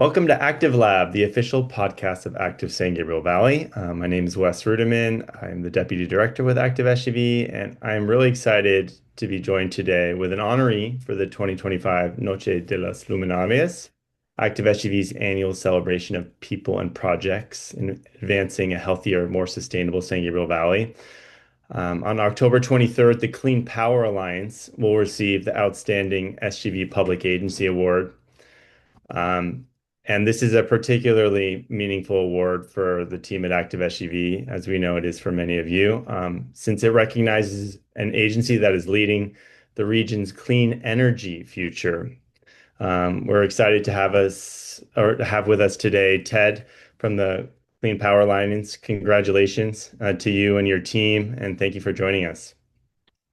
Welcome to ActiveLab, the official podcast of Active San Gabriel Valley. My name is Wes Ruderman. I'm the Deputy Director with Active SGV, and I'm really excited to be joined today with an honoree for the 2025 Noche de las Luminarias, Active SGV's annual celebration of people and projects in advancing a healthier, more sustainable San Gabriel Valley. On October 23rd, the Clean Power Alliance will receive the Outstanding SGV Public Agency Award. And this is a particularly meaningful award for the team at Active SGV, as we know it is for many of you, since it recognizes an agency that is leading the region's clean energy future. We're excited to have with us today Ted from the Clean Power Alliance. Congratulations to you and your team, and thank you for joining us.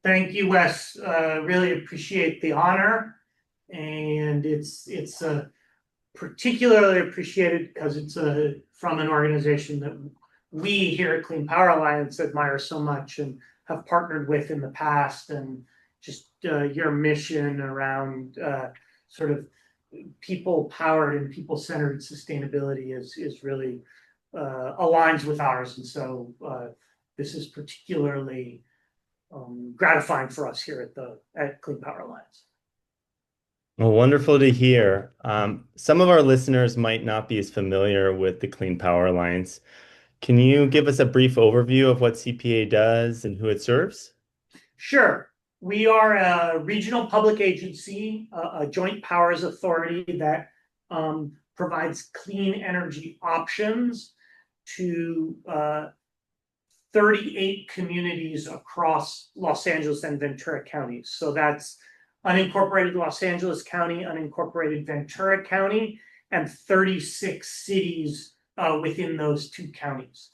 Thank you, Wes. Really appreciate the honor, and it's particularly appreciated because it's from an organization that we here at Clean Power Alliance admire so much and have partnered with in the past. And just your mission around sort of people-powered and people-centered sustainability is really aligns with ours. And so this is particularly gratifying for us here at Clean Power Alliance. Well, wonderful to hear. Some of our listeners might not be as familiar with the Clean Power Alliance. Can you give us a brief overview of what CPA does and who it serves? Sure. We are a regional public agency, a joint powers authority that provides clean energy options to 38 communities across Los Angeles and Ventura counties. So that's unincorporated Los Angeles County, unincorporated Ventura County, and 36 cities within those two counties.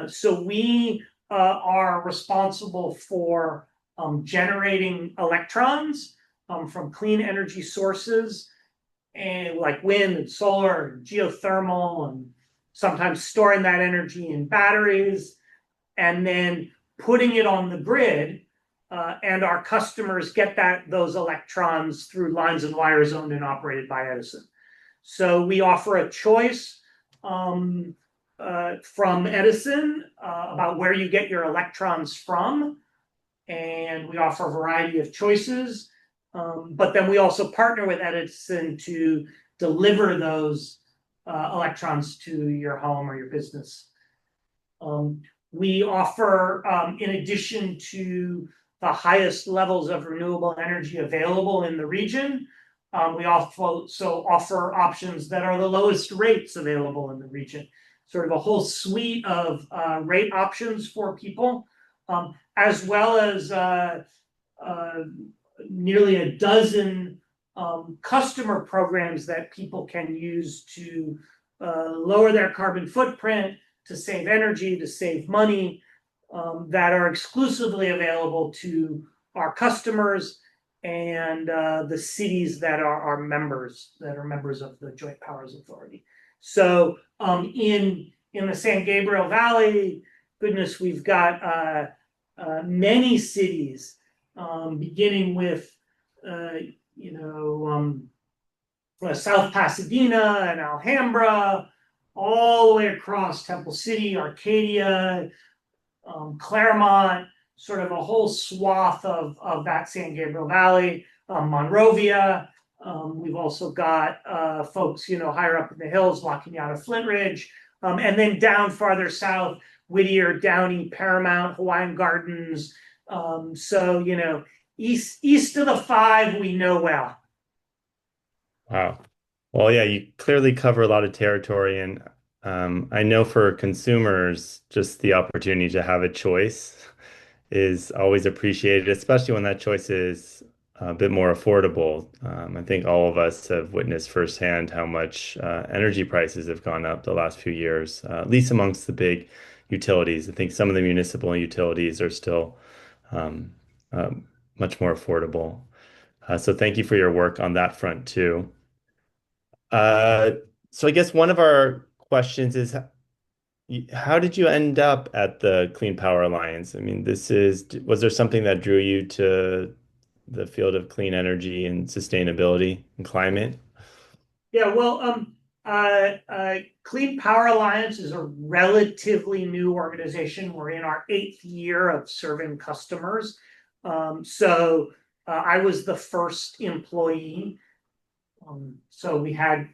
So we are responsible for generating electrons from clean energy sources, and like wind and solar and geothermal, and sometimes storing that energy in batteries, and then putting it on the grid. And our customers get those electrons through lines and wires owned and operated by Edison. So we offer a choice from Edison about where you get your electrons from, and we offer a variety of choices. But then we also partner with Edison to deliver those electrons to your home or your business. We offer, in addition to the highest levels of renewable energy available in the region, we also offer options that are the lowest rates available in the region, sort of a whole suite of rate options for people, as well as nearly a dozen customer programs that people can use to lower their carbon footprint, to save energy, to save money, that are exclusively available to our customers and the cities that are members of the Joint Powers Authority. So in the San Gabriel Valley, goodness, we've got many cities, beginning with South Pasadena and Alhambra, all the way across Temple City, Arcadia, Claremont, sort of a whole swath of that San Gabriel Valley, Monrovia. We've also got folks, higher up in the hills, La Cañada, Flint Ridge, and then down farther south, Whittier, Downey, Paramount, Hawaiian Gardens. So, east of the five, we know well. Wow. Well, yeah, you clearly cover a lot of territory, and I know for consumers, just the opportunity to have a choice is always appreciated, especially when that choice is a bit more affordable. I think all of us have witnessed firsthand how much energy prices have gone up the last few years, at least amongst the big utilities. I think some of the municipal utilities are still much more affordable. So thank you for your work on that front too. So I guess one of our questions is, how did you end up at the Clean Power Alliance? I mean, was there something that drew you to the field of clean energy and sustainability and climate? Yeah, well, Clean Power Alliance is a relatively new organization. We're in our 8th year of serving customers. So I was the first employee. So we had,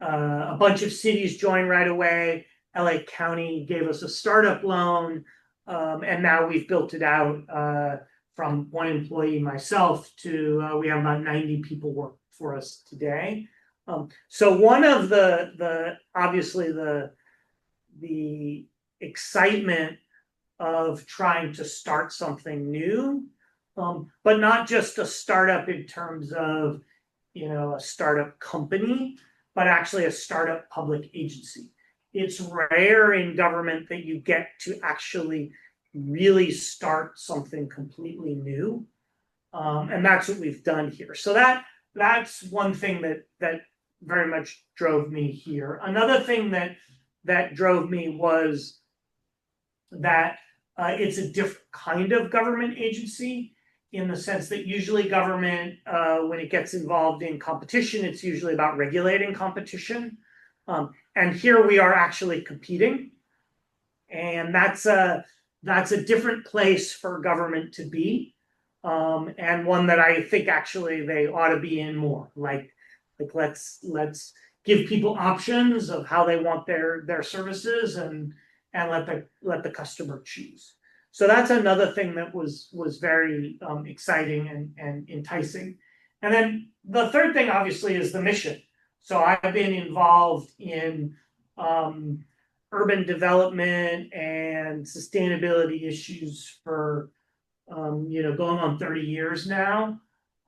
a bunch of cities join right away. LA County gave us a startup loan, and now we've built it out from one employee, myself, to we have about 90 people work for us today. So one of obviously the excitement of trying to start something new, but not just a startup in terms of a startup company, but actually a startup public agency. It's rare in government that you get to actually really start something completely new, and that's what we've done here. So that's one thing that very much drove me here. Another thing that drove me was that it's a different kind of government agency, in the sense that usually government, when it gets involved in competition, it's usually about regulating competition. And here we are actually competing. And that's a different place for government to be. And one that I think actually they ought to be in more. Like let's give people options of how they want their services, and let the customer choose. So that's another thing that was very exciting and enticing. And then the third thing, obviously, is the mission. So I've been involved in urban development and sustainability issues for going on 30 years now.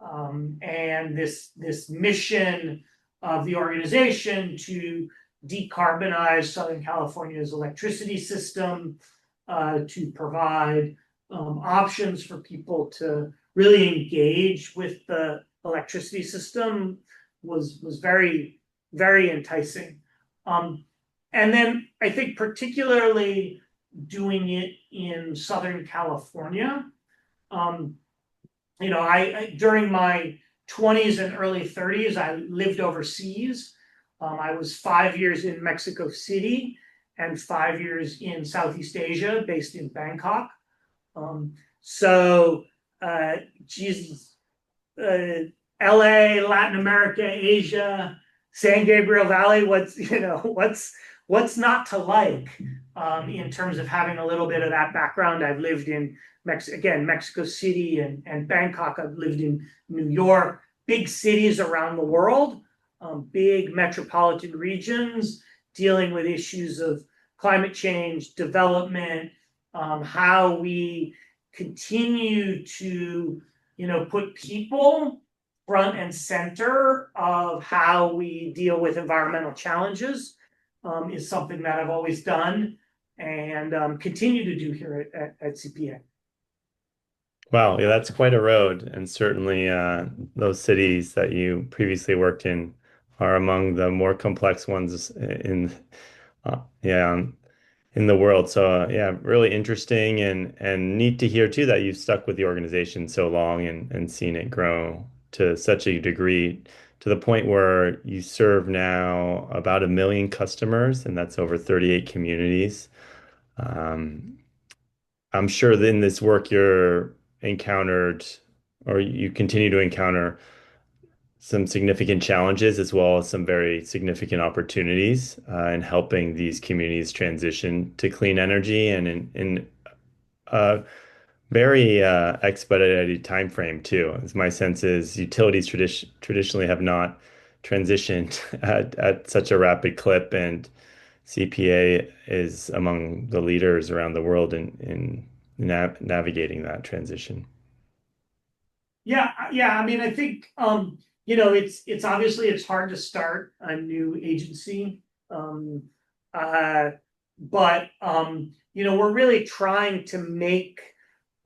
And this mission of the organization to decarbonize Southern California's electricity system, to provide options for people to really engage with the electricity system was very, very enticing. And then I think particularly doing it in Southern California, I during my 20s and early 30s, I lived overseas. I was 5 years in Mexico City and 5 years in Southeast Asia, based in Bangkok. LA, Latin America, Asia, San Gabriel Valley, what's not to like, in terms of having a little bit of that background. I've lived in Mexico City and Bangkok. I've lived in New York, big cities around the world, big metropolitan regions dealing with issues of climate change, development, how we continue to, put people front and center of how we deal with environmental challenges, is something that I've always done and continue to do here at CPA. Wow, yeah, that's quite a road, and certainly those cities that you previously worked in are among the more complex ones yeah, in the world. So yeah, really interesting and neat to hear too that you've stuck with the organization so long and seen it grow to such a degree, to the point where you serve now about 1 million customers, and that's over 38 communities. Um, I'm sure that in this work you're encountered, or you continue to encounter, some significant challenges as well as some very significant opportunities in helping these communities transition to clean energy, and in a very expedited time frame too. As my sense is, utilities traditionally have not transitioned at such a rapid clip, and CPA is among the leaders around the world in navigating that transition. Yeah. I mean, I think it's obviously it's hard to start a new agency, but we're really trying to make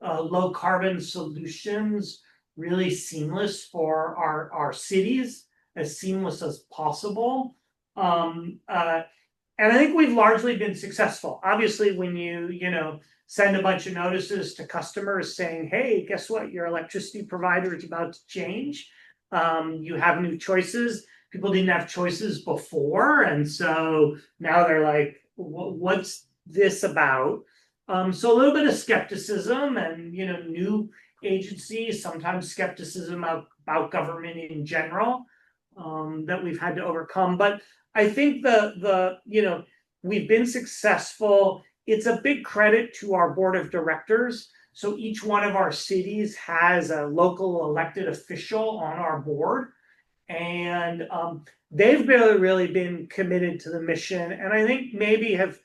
low carbon solutions really seamless for our cities, as seamless as possible. And I think we've largely been successful. Obviously, when you send a bunch of notices to customers saying, hey, guess what? Your electricity provider is about to change. You have new choices. people didn't have choices before, and so now they're like, what's this about? So a little bit of skepticism, and new agencies, sometimes skepticism about government in general, that we've had to overcome. But I think we've been successful. It's a big credit to our board of directors. So each one of our cities has a local elected official on our board, and they've really been committed to the mission, and I think maybe have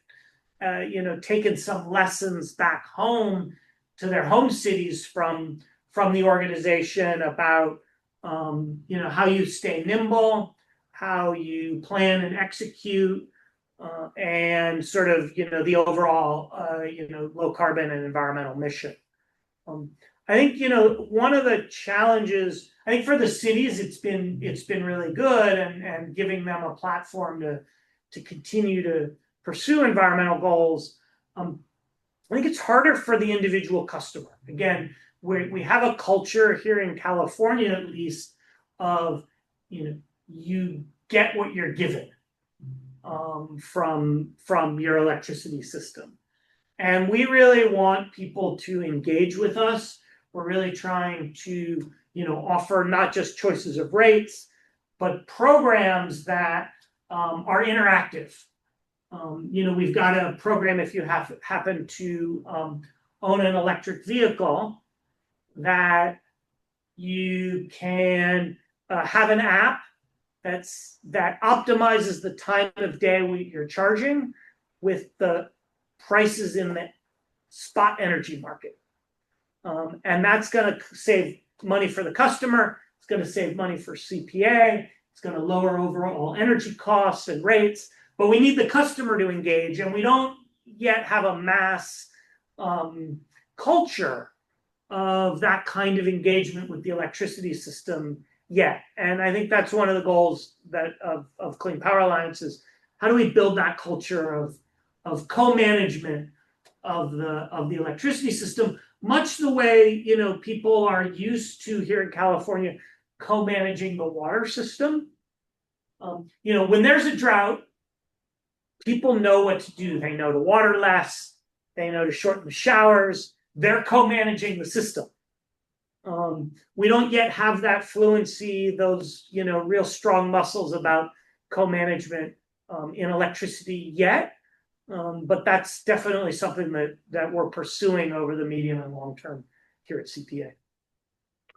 taken some lessons back home to their home cities from the organization about how you stay nimble, how you plan and execute, and sort of the overall low carbon and environmental mission. I think one of the challenges, I think for the cities, it's been really good, and giving them a platform to continue to pursue environmental goals. I think it's harder for the individual customer. Again, we have a culture here in California, at least, of you get what you're given from your electricity system, and we really want people to engage with us. We're really trying to offer not just choices of rates, but programs that are interactive. We've got a program if you happen to own an electric vehicle, that you can have an app that optimizes the time of day you're charging with the prices in the spot energy market. And that's going to save money for the customer. It's going to save money for CPA. It's going to lower overall energy costs and rates. But we need the customer to engage, and we don't yet have a mass culture of that kind of engagement with the electricity system yet. And I think that's one of the goals of Clean Power Alliance is, how do we build that culture of co-management of the electricity system, much the way people are used to here in California co-managing the water system. When there's a drought, people know what to do. They know to water less. They know to shorten the showers. They're co-managing the system. We don't yet have that fluency, those real strong muscles about co-management in electricity yet. But that's definitely something that we're pursuing over the medium and long term here at CPA.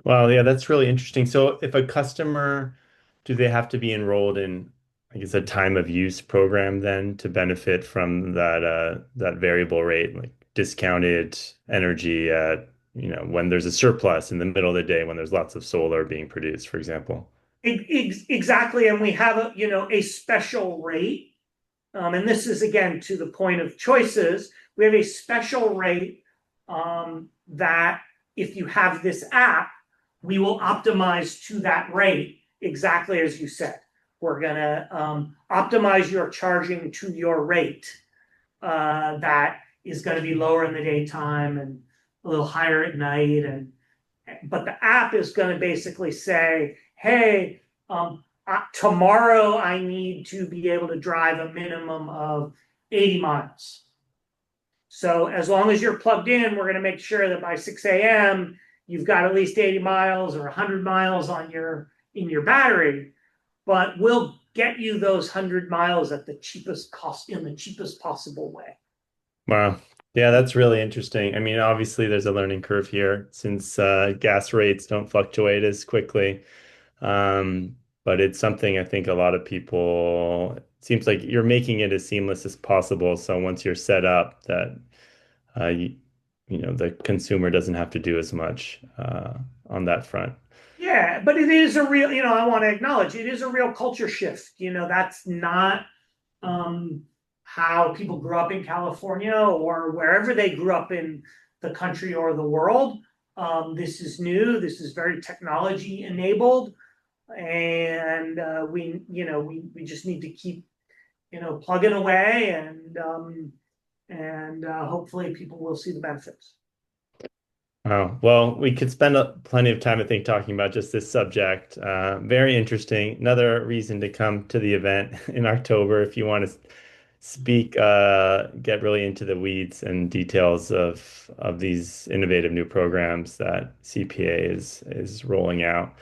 Wow, yeah, that's really interesting. So if a customer, do they have to be enrolled in, I guess, a time of use program then to benefit from that variable rate, like discounted energy at, when there's a surplus in the middle of the day when there's lots of solar being produced, for example? Exactly, and we have a special rate. And this is, again, to the point of choices. We have a special rate that if you have this app, we will optimize to that rate, exactly as you said. We're going to optimize your charging to your rate that is going to be lower in the daytime and a little higher at night. But the app is going to basically say, hey, tomorrow I need to be able to drive a minimum of 80 miles. So as long as you're plugged in, we're going to make sure that by 6 a.m. you've got at least 80 miles or 100 miles in your battery. But we'll get you those 100 miles at the cheapest cost, in the cheapest possible way. Wow. Yeah, that's really interesting. I mean, obviously there's a learning curve here since gas rates don't fluctuate as quickly. But it's something I think a lot of people, it seems like you're making it as seamless as possible. So once you're set up, that the consumer doesn't have to do as much on that front. Yeah, but it is a real, I want to acknowledge it is a real culture shift. That's not how people grew up in California or wherever they grew up in the country or the world. This is new. This is very technology enabled, and we just need to keep plugging away, and hopefully people will see the benefits. Wow. Well, we could spend plenty of time, I think, talking about just this subject. Very interesting. Another reason to come to the event in October if you want to speak, get really into the weeds and details of these innovative new programs that CPA is rolling out.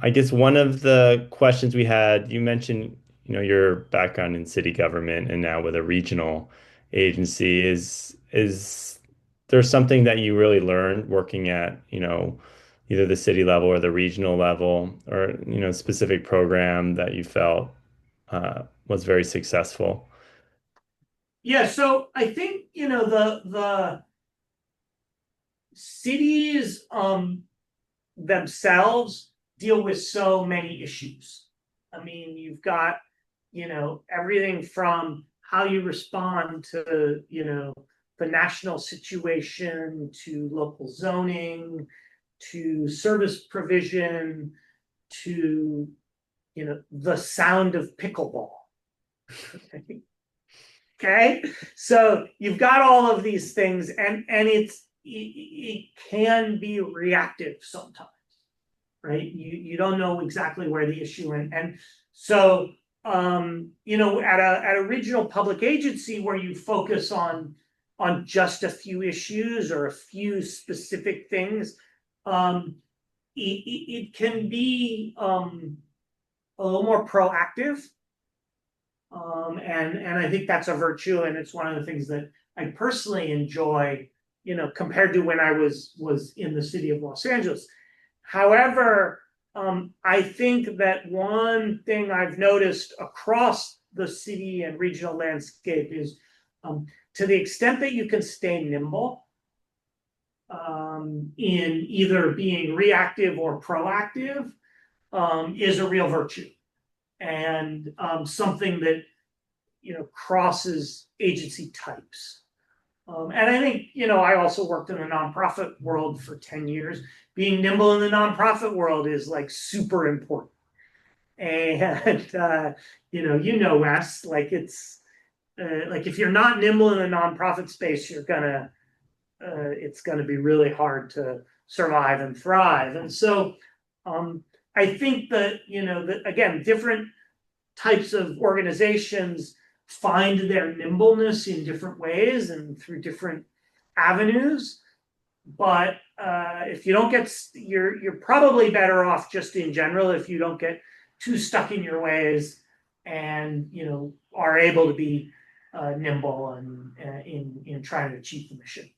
I guess one of the questions we had, you mentioned, your background in city government and now with a regional agency is there something that you really learned working at, either the city level or the regional level or, specific program that you felt was very successful? Yeah, so I think the cities themselves deal with so many issues. I mean, you've got, everything from how you respond to, the national situation to local zoning to service provision to, the sound of pickleball. Okay. So you've got all of these things and it can be reactive sometimes, right? You don't know exactly where the issue and so at a regional public agency where you focus on just a few issues or a few specific things, it can be a little more proactive. And I think that's a virtue, and it's one of the things that I personally enjoy, compared to when I was in the city of Los Angeles. However, I think that one thing I've noticed across the city and regional landscape is, to the extent that you can stay nimble in either being reactive or proactive, is a real virtue and something that crosses agency types. And I think I also worked in the nonprofit world for 10 years. Being nimble in the nonprofit world is like super important. And Wes, like like if you're not nimble in the nonprofit space, it's gonna be really hard to survive and thrive. And so I think that again, different types of organizations find their nimbleness in different ways and through different avenues. But if you don't get, you're probably better off just in general if you don't get too stuck in your ways and are able to be nimble and in trying to achieve the mission.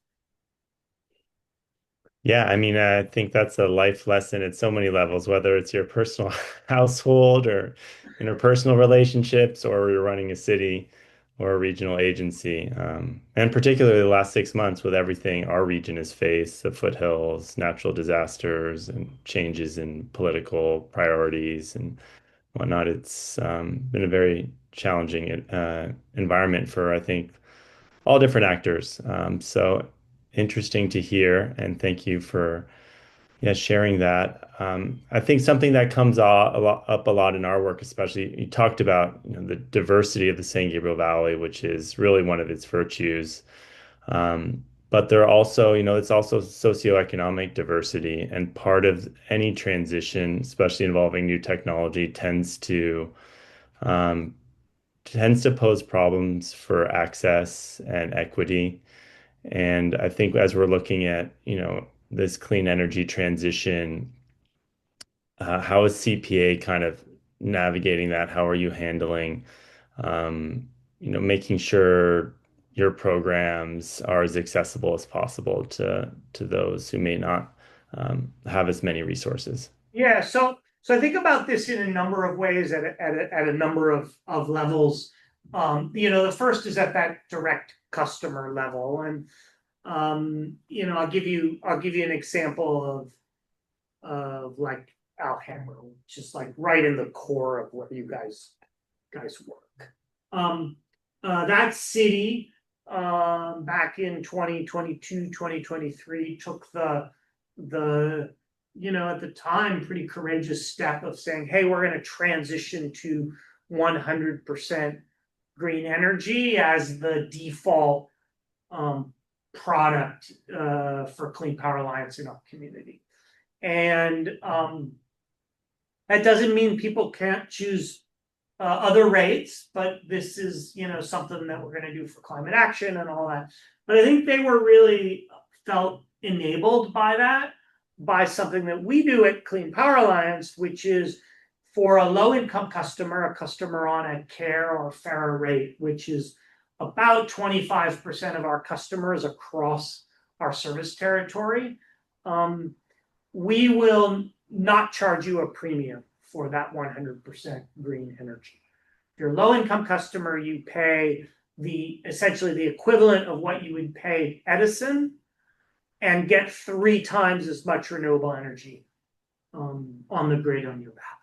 Yeah, I mean, I think that's a life lesson at so many levels, whether it's your personal household or interpersonal relationships, or you're running a city or a regional agency. And particularly the last 6 months with everything our region has faced, the foothills, natural disasters, and changes in political priorities and whatnot. It's been a very challenging environment for, I think, all different actors. So interesting to hear, and thank you for sharing that. I think something that comes up a lot in our work, especially you talked about the diversity of the San Gabriel Valley, which is really one of its virtues. But there are also, it's also socioeconomic diversity, and part of any transition, especially involving new technology, um, tends to pose problems for access and equity. And I think as we're looking at, this clean energy transition, how is CPA kind of navigating that? How are you handling, making sure your programs are as accessible as possible to those who may not have as many resources? Yeah, so I think about this in a number of ways at a number of levels. The first is at that direct customer level, and I'll give you an example of like Alhambra, which is like right in the core of where you guys work. That city back in 2022, 2023 took the at the time pretty courageous step of saying, hey, we're going to transition to 100% green energy as the default product for Clean Power Alliance in our community. And that doesn't mean people can't choose other rates, but this is, something that we're going to do for climate action and all that. But I think they were really felt enabled by that, by something that we do at Clean Power Alliance, which is for a low-income customer, a customer on a CARE or FARA rate, which is about 25% of our customers across our service territory. We will not charge you a premium for that 100% green energy. If you're a low-income customer, you pay essentially the equivalent of what you would pay Edison and get 3 times as much renewable energy on the grid on your behalf.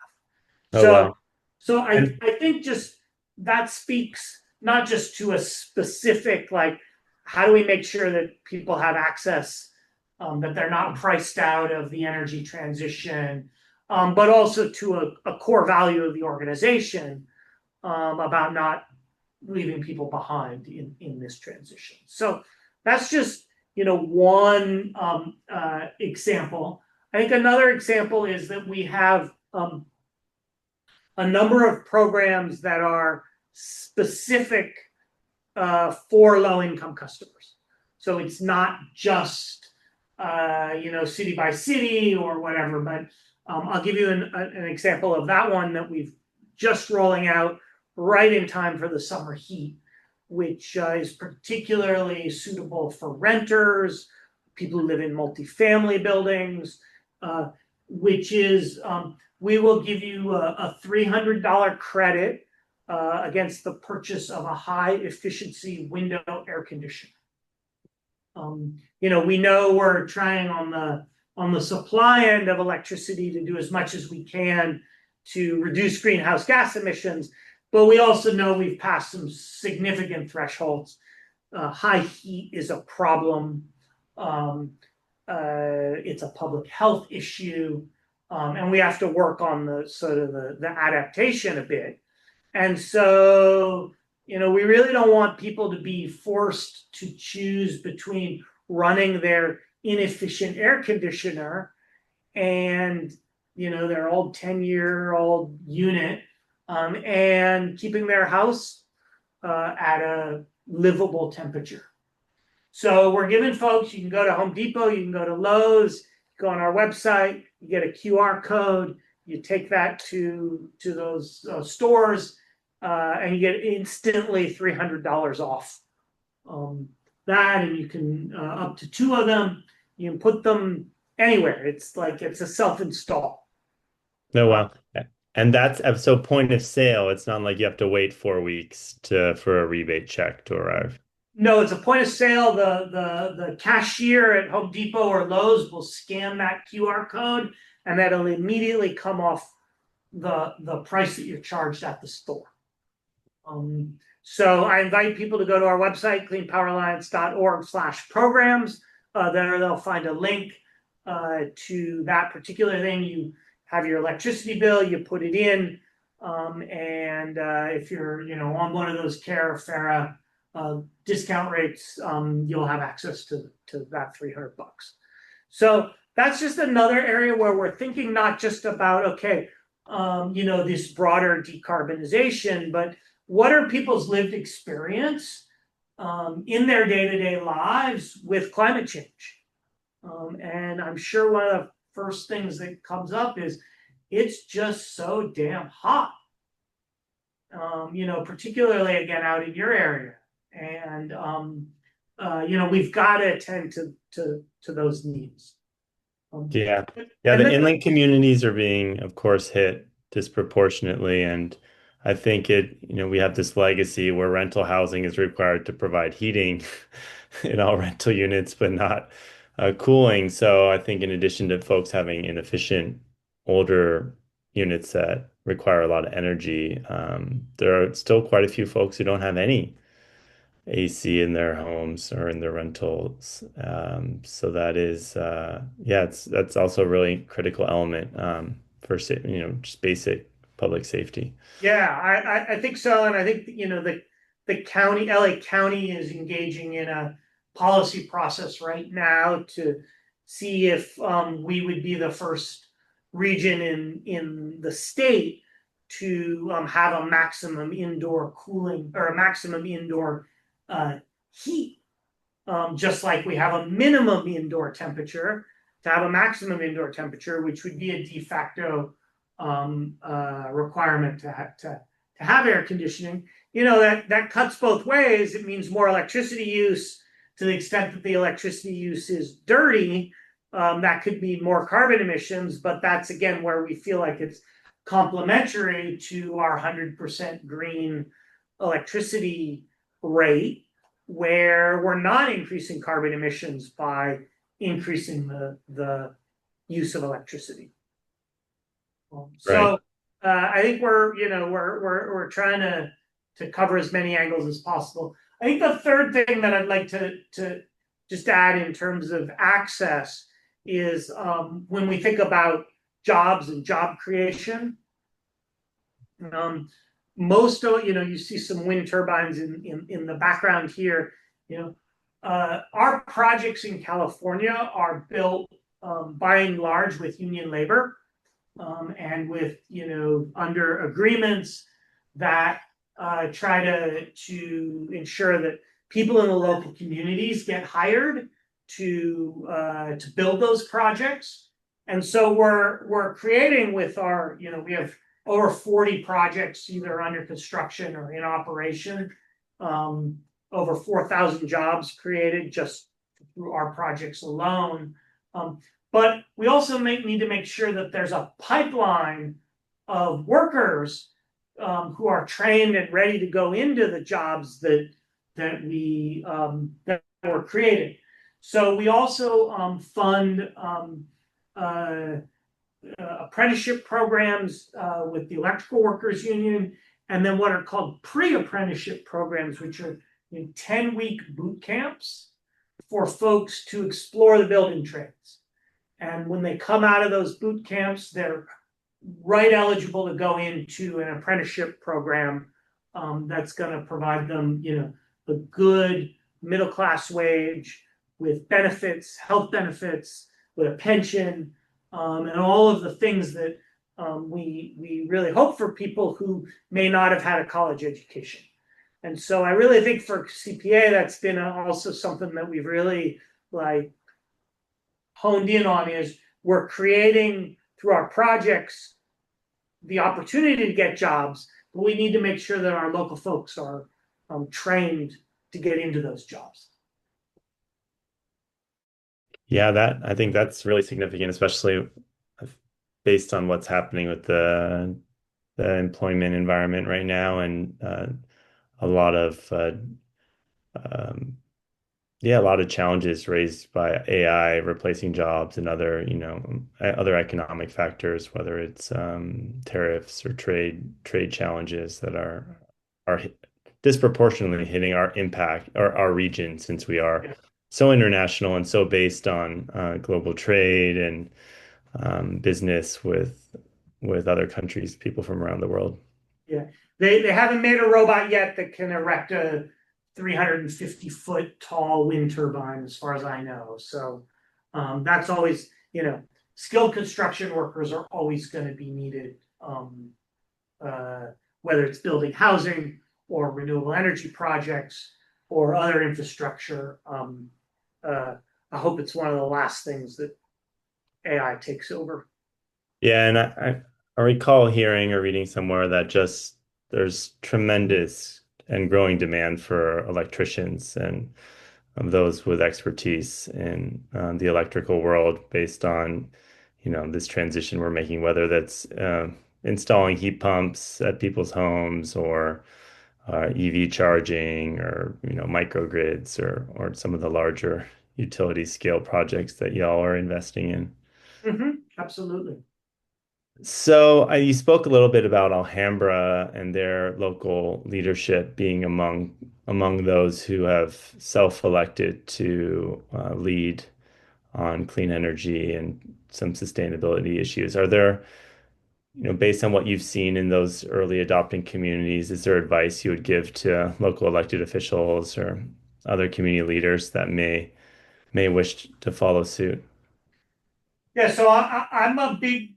Oh, wow. So I think just that speaks not just to a specific, like, how do we make sure that people have access, that they're not priced out of the energy transition, but also to a core value of the organization about not leaving people behind in this transition. So that's just, one example. I think another example is that we have a number of programs that are specific for low-income customers. So it's not just city by city or whatever, but I'll give you an example of that one that we've just rolling out right in time for the summer heat, which is particularly suitable for renters, people who live in multifamily buildings, which is we will give you a $300 credit against the purchase of a high efficiency window air conditioner. We know we're trying on the supply end of electricity to do as much as we can to reduce greenhouse gas emissions, but we also know we've passed some significant thresholds. High heat is a problem. It's a public health issue, and we have to work on the adaptation a bit. And so, we really don't want people to be forced to choose between running their inefficient air conditioner and, their old 10-year-old unit, and keeping their house at a livable temperature. So we're giving folks, you can go to Home Depot, you can go to Lowe's, go on our website, you get a QR code, you take that to those stores, and you get instantly $300 off that, and you can up to 2 of them. You can put them anywhere. It's a self-install. Oh, wow. And that's so point of sale. It's not like you have to wait 4 weeks for a rebate check to arrive. No, it's a point of sale. The cashier at Home Depot or Lowe's will scan that QR code, and that'll immediately come off the price that you're charged at the store. So I invite people to go to our website, cleanpoweralliance.org/programs. There they'll find a link to that particular thing. You have your electricity bill, you put it in, and if you're on one of those CARE FARA discount rates, you'll have access to that $300. So that's just another area where we're thinking not just about this broader decarbonization, but what are people's lived experience in their day-to-day lives with climate change? And I'm sure one of the first things that comes up is it's just so damn hot. Particularly again out in your area, and we've got to attend to those needs. The inland communities are being, of course, hit disproportionately, and I think we have this legacy where rental housing is required to provide heating in all rental units, but not cooling. So I think in addition to folks having inefficient older units that require a lot of energy, there are still quite a few folks who don't have any AC in their homes or in their rentals. So that is, that's also a really critical element for just basic public safety. Yeah, I think so, and I think the county, LA County, is engaging in a policy process right now to see if we would be the first region in the state to have a maximum indoor cooling or a maximum indoor heat, just like we have a minimum indoor temperature, to have a maximum indoor temperature, which would be a de facto requirement to have air conditioning. That cuts both ways. It means more electricity use to the extent that the electricity use is dirty. That could be more carbon emissions, but that's again where we feel like it's complementary to our 100% green electricity rate, where we're not increasing carbon emissions by increasing the use of electricity. Right. So I think we're trying to cover as many angles as possible. I think the third thing that I'd like to just add in terms of access is when we think about jobs and job creation. Most of you see some wind turbines in the background here. Our projects in California are built by and large with union labor, and with under agreements that try to ensure that people in the local communities get hired to build those projects. And so we're creating with our, we have over 40 projects either under construction or in operation, over 4,000 jobs created just through our projects alone. But we also need to make sure that there's a pipeline of workers who are trained and ready to go into the jobs that were created. So we also fund apprenticeship programs with the Electrical Workers Union, and then what are called pre-apprenticeship programs, which are 10-week boot camps for folks to explore the building trades. And when they come out of those boot camps, they're right eligible to go into an apprenticeship program that's going to provide them, a good middle-class wage with benefits, health benefits, with a pension, and all of the things that we really hope for people who may not have had a college education. And so I really think for CPA, that's been also something that we've really honed in on, is we're creating through our projects the opportunity to get jobs, but we need to make sure that our local folks are trained to get into those jobs. Yeah, I think that's really significant, especially based on what's happening with the employment environment right now, and a lot of a lot of challenges raised by AI replacing jobs and other economic factors, whether it's tariffs or trade challenges that are disproportionately hitting our impact or our region, since we are so international and so based on global trade and business with other countries, people from around the world. Yeah, they haven't made a robot yet that can erect a 350-foot tall wind turbine, as far as I know. So that's always, skilled construction workers are always going to be needed, whether it's building housing or renewable energy projects or other infrastructure. I hope it's one of the last things that AI takes over. Yeah, and I recall hearing or reading somewhere that just there's tremendous and growing demand for electricians and those with expertise in the electrical world, based on this transition we're making, whether that's installing heat pumps at people's homes or EV charging, or microgrids, or some of the larger utility scale projects that y'all are investing in. Absolutely. So you spoke a little bit about Alhambra and their local leadership being among those who have self-elected to lead on clean energy and some sustainability issues. Are there, based on what you've seen in those early adopting communities, is there advice you would give to local elected officials or other community leaders that may wish to follow suit. Yeah, so I'm a big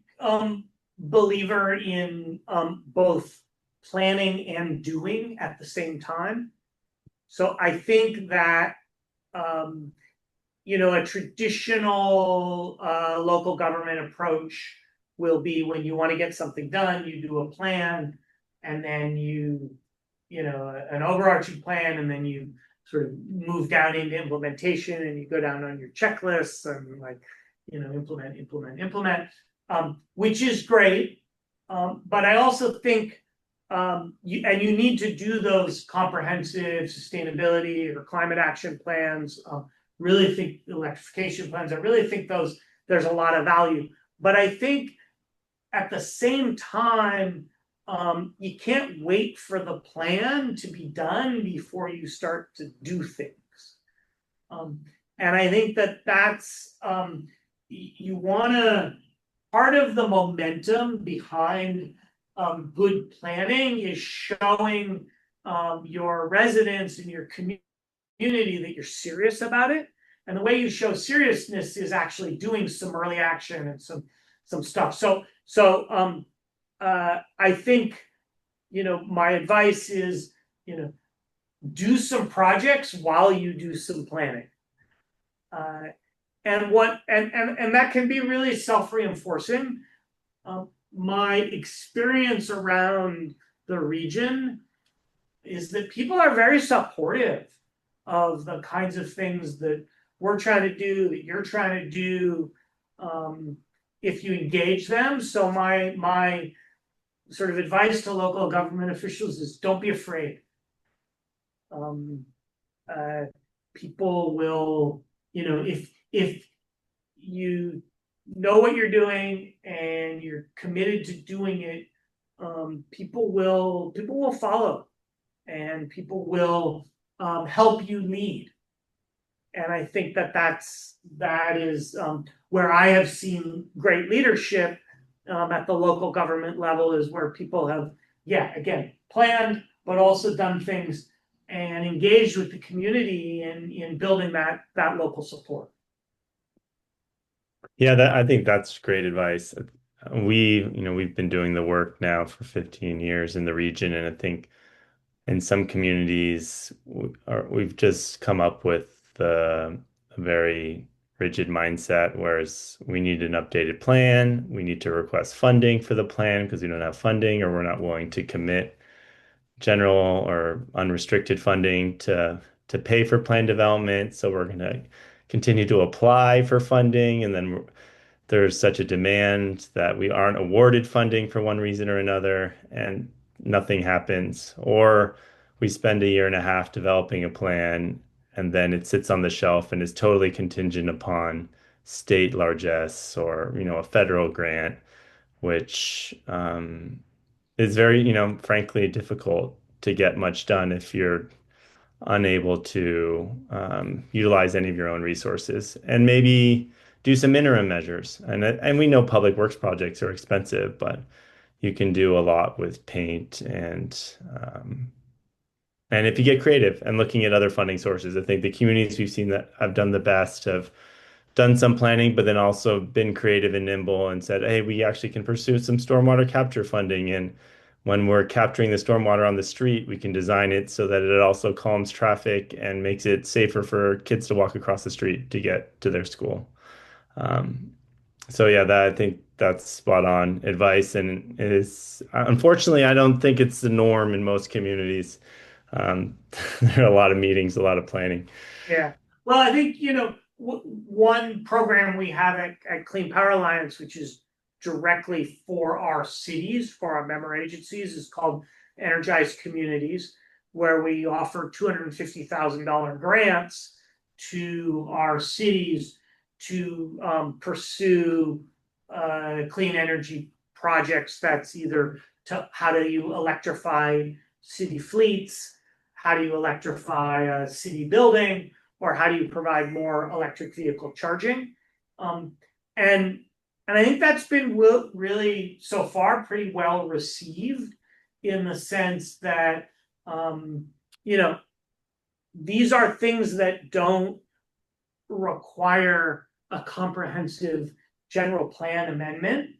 believer in both planning and doing at the same time. So I think that um, a traditional local government approach will be when you want to get something done, you do a plan, and then an overarching plan, and then you sort of move down into implementation, and you go down on your checklists and implement, which is great. But I also think you need to do those comprehensive sustainability or climate action plans. Really think electrification plans. I really think there's a lot of value. But I think at the same time, you can't wait for the plan to be done before you start to do things. And I think that's you want to, part of the momentum behind good planning is showing your residents and your community that you're serious about it. And the way you show seriousness is actually doing some early action and some stuff. So I think my advice is do some projects while you do some planning. And that can be really self-reinforcing. My experience around the region is that people are very supportive of the kinds of things that we're trying to do, that you're trying to do, if you engage them. So my sort of advice to local government officials is don't be afraid. People will, if you know what you're doing and you're committed to doing it, people will follow, and people will help you lead. And I think that is where I have seen great leadership at the local government level, is where people have, again, planned, but also done things and engaged with the community in building that local support. Yeah, I think that's great advice. We've been doing the work now for 15 years in the region, and I think in some communities we've just come up with a very rigid mindset, whereas we need an updated plan. We need to request funding for the plan because we don't have funding, or we're not willing to commit general or unrestricted funding to pay for plan development. So we're going to continue to apply for funding, and then there's such a demand that we aren't awarded funding for one reason or another, and nothing happens. Or we spend a year and a half developing a plan, and then it sits on the shelf and is totally contingent upon state largesse or, a federal grant, which is very, frankly, difficult to get much done if you're unable to utilize any of your own resources, and maybe do some interim measures. And we know public works projects are expensive, but you can do a lot with paint and if you get creative and looking at other funding sources. I think the communities we've seen that have done the best have done some planning, but then also been creative and nimble and said, hey, we actually can pursue some stormwater capture funding. And when we're capturing the stormwater on the street, we can design it so that it also calms traffic and makes it safer for kids to walk across the street to get to their school. Um, so yeah, I think that's spot on advice, and it is, unfortunately, I don't think it's the norm in most communities. Um, there are a lot of meetings, a lot of planning. Yeah. Well, I think, one program we have at Clean Power Alliance, which is directly for our cities, for our member agencies, is called Energized Communities, where we offer $250,000 grants to our cities to pursue clean energy projects. That's either how do you electrify city fleets, how do you electrify a city building, or how do you provide more electric vehicle charging? And I think that's been really so far pretty well received, in the sense that these are things that don't require a comprehensive general plan amendment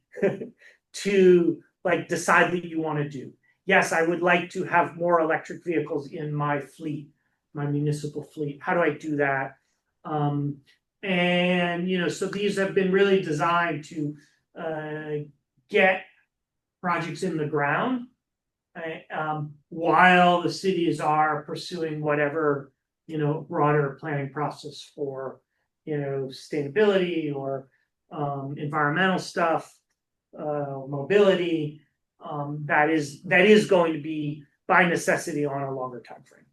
to like decide that you want to do. Yes, I would like to have more electric vehicles in my fleet, my municipal fleet. How do I do that? Um, and so these have been really designed to get projects in the ground while the cities are pursuing whatever broader planning process for sustainability or environmental stuff, mobility. That is going to be by necessity on a longer time frame.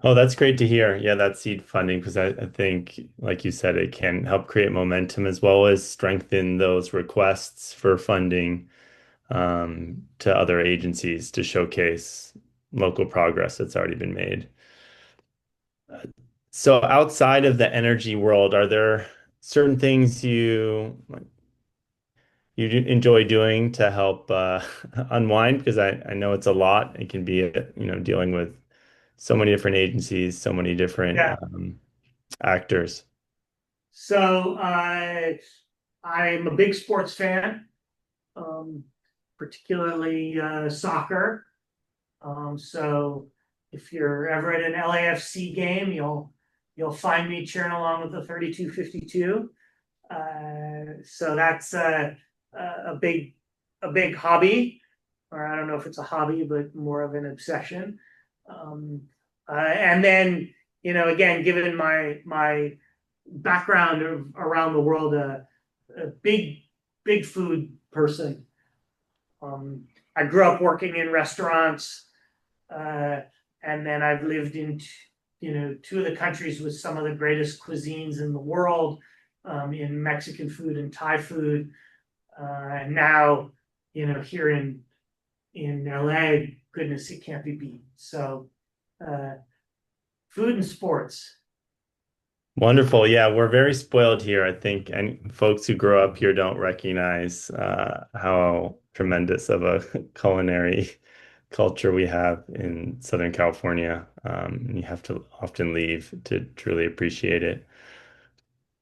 Oh, that's great to hear. Yeah, that seed funding, because I think, like you said, it can help create momentum as well as strengthen those requests for funding to other agencies to showcase local progress that's already been made. So outside of the energy world, are there certain things you enjoy doing to help unwind? Because I know it's a lot. It can be, dealing with so many different agencies, so many different Yeah. actors. So I'm a big sports fan, um, particularly soccer. So if you're ever at an LAFC game, you'll find me cheering along with the 3252. So that's a big hobby, or I don't know if it's a hobby, but more of an obsession. Um, and then again, given my background around the world, a big food person. I grew up working in restaurants, uh, and then I've lived in two of the countries with some of the greatest cuisines in the world, in Mexican food and Thai food. And now, here in LA, goodness, it can't be beat. So, uh, food and sports. Wonderful. Yeah, we're very spoiled here, I think, and folks who grow up here don't recognize how tremendous of a culinary culture we have in Southern California. And you have to often leave to truly appreciate it.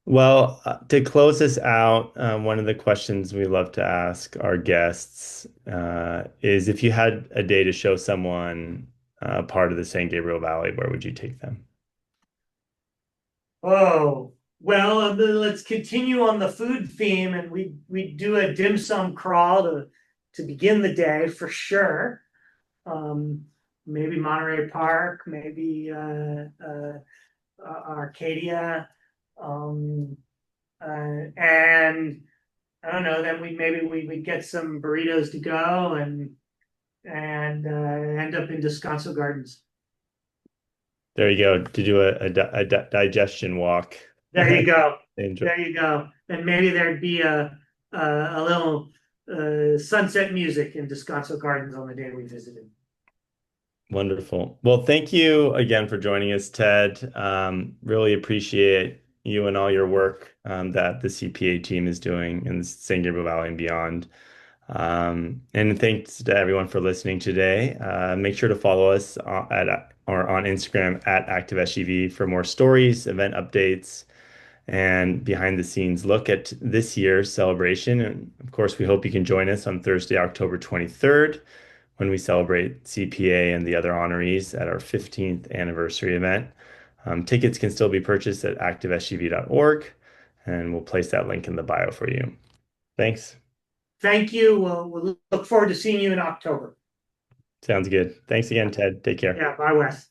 Well, to close this out, one of the questions we love to ask our guests is if you had a day to show someone part of the San Gabriel Valley, where would you take them? Oh, well, let's continue on the food theme, and we do a dim sum crawl to begin the day for sure. Um, Maybe Monterey Park, maybe Arcadia, um, and I don't know. Then we get some burritos to go and end up in Descanso Gardens. There you go, to do a digestion walk. There you go. Enjoy. There you go. And maybe there'd be a little sunset music in Descanso Gardens on the day we visited. Wonderful. Well, thank you again for joining us, Ted. Really appreciate you and all your work that the CPA team is doing in the San Gabriel Valley and beyond. And thanks to everyone for listening today. Make sure to follow us on Instagram at ActiveSUV for more stories, event updates, and behind the scenes look at this year's celebration. And of course, we hope you can join us on Thursday, October 23rd, when we celebrate CPA and the other honorees at our 15th anniversary event. Tickets can still be purchased at activesuv.org, and we'll place that link in the bio for you. Thanks. Thank you. We'll look forward to seeing you in October. Sounds good. Thanks again, Ted. Take care. Yeah, bye, Wes.